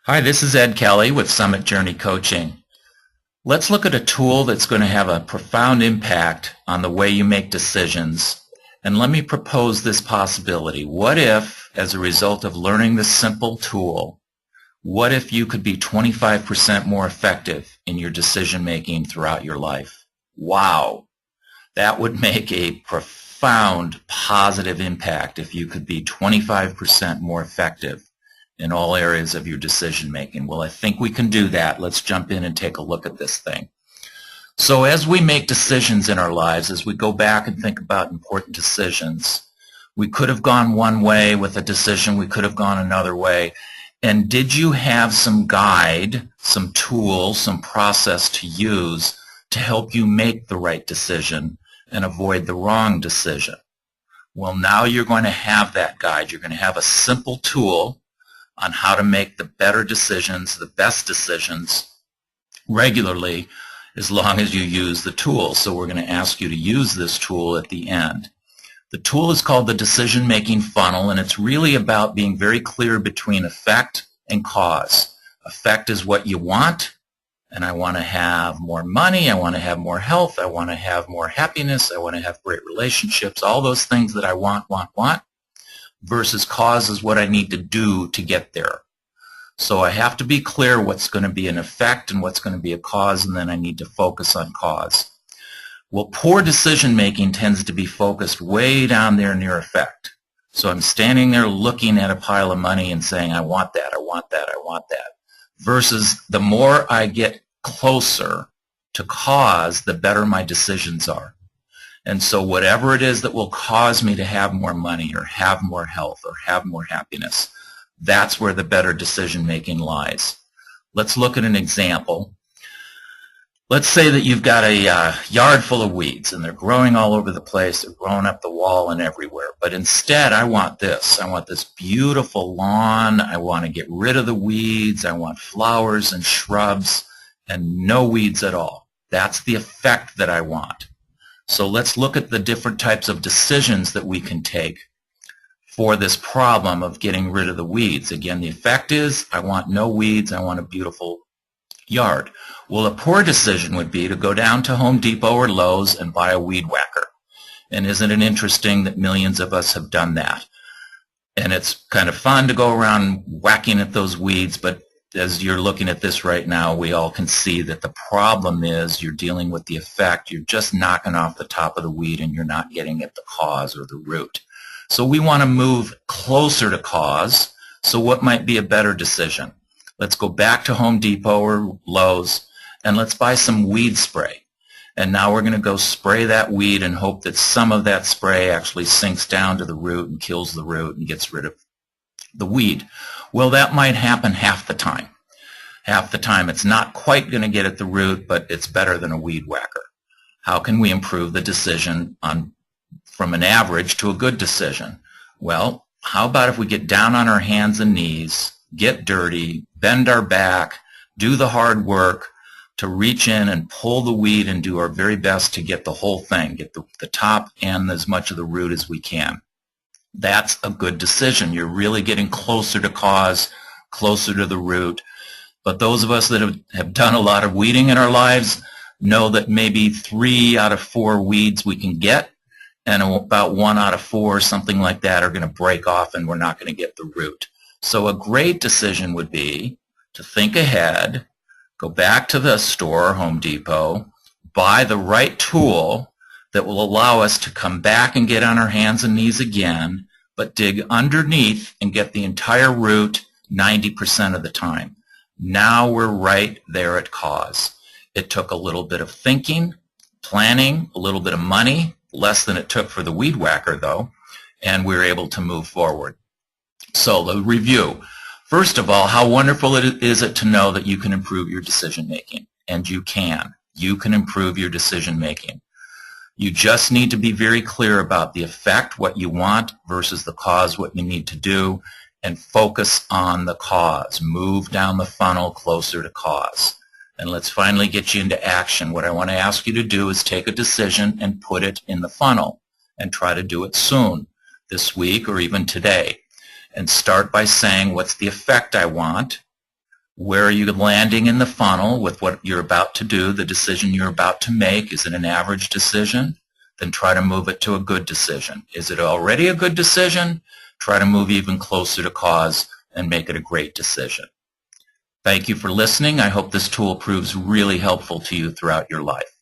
Hi, this is Ed Kelly with Summit Journey Coaching. Let's look at a tool that's going to have a profound impact on the way you make decisions. And let me propose this possibility. What if, as a result of learning this simple tool, what if you could be 25% more effective in your decision making throughout your life? Wow! That would make a profound positive impact if you could be 25% more effective in all areas of your decision making. Well, I think we can do that. Let's jump in and take a look at this thing. So as we make decisions in our lives, as we go back and think about important decisions, we could have gone one way with a decision, we could have gone another way. And did you have some guide, some tool, some process to use to help you make the right decision and avoid the wrong decision? Well, now you're going to have that guide. You're going to have a simple tool on how to make the better decisions, the best decisions regularly, as long as you use the tool. So we're going to ask you to use this tool at the end. The tool is called the Decision Making Funnel, and it's really about being very clear between effect and cause. Effect is what you want, and I want to have more money, I want to have more health, I want to have more happiness, I want to have great relationships, all those things that I want. Versus cause is what I need to do to get there. So I have to be clear what's going to be an effect and what's going to be a cause, and then I need to focus on cause. Well, poor decision making tends to be focused way down there near effect. So I'm standing there looking at a pile of money and saying, I want that, I want that, I want that. Versus the more I get closer to cause, the better my decisions are. And so whatever it is that will cause me to have more money or have more health or have more happiness, that's where the better decision making lies. Let's look at an example. Let's say that you've got a yard full of weeds and they're growing all over the place, they're growing up the wall and everywhere. But instead I want this. I want this beautiful lawn. I want to get rid of the weeds. I want flowers and shrubs and no weeds at all. That's the effect that I want. So let's look at the different types of decisions that we can take for this problem of getting rid of the weeds. Again, the effect is I want no weeds, I want a beautiful yard. Well, a poor decision would be to go down to Home Depot or Lowe's and buy a weed whacker. And isn't it interesting that millions of us have done that? And it's kind of fun to go around whacking at those weeds, but as you're looking at this right now, we all can see that the problem is you're dealing with the effect. You're just knocking off the top of the weed and you're not getting at the cause or the root. So we want to move closer to cause. So what might be a better decision? Let's go back to Home Depot or Lowe's and let's buy some weed spray. And now we're going to go spray that weed and hope that some of that spray actually sinks down to the root and kills the root and gets rid of the weed. Well, that might happen half the time. Half the time it's not quite going to get at the root, but it's better than a weed whacker. How can we improve the decision from an average to a good decision? Well, how about if we get down on our hands and knees, get dirty, bend our back, do the hard work to reach in and pull the weed and do our very best to get the whole thing, get the top and as much of the root as we can. That's a good decision. You're really getting closer to cause, closer to the root. But those of us that have done a lot of weeding in our lives know that maybe 3 out of 4 weeds we can get, and about 1 out of 4, something like that, are going to break off and we're not going to get the root. So a great decision would be to think ahead, go back to the store, Home Depot, buy the right tool that will allow us to come back and get on our hands and knees again, but dig underneath and get the entire root 90% of the time. Now we're right there at cause. It took a little bit of thinking, planning, a little bit of money, less than it took for the weed whacker though, and we were able to move forward. So the review. First of all, how wonderful is it to know that you can improve your decision making? And you can. You can improve your decision making. You just need to be very clear about the effect, what you want, versus the cause, what you need to do, and focus on the cause. Move down the funnel closer to cause. And let's finally get you into action. What I want to ask you to do is take a decision and put it in the funnel and try to do it soon, this week or even today. And start by saying, what's the effect I want? Where are you landing in the funnel with what you're about to do, the decision you're about to make? Is it an average decision? Then try to move it to a good decision. Is it already a good decision? Try to move even closer to cause and make it a great decision. Thank you for listening. I hope this tool proves really helpful to you throughout your life.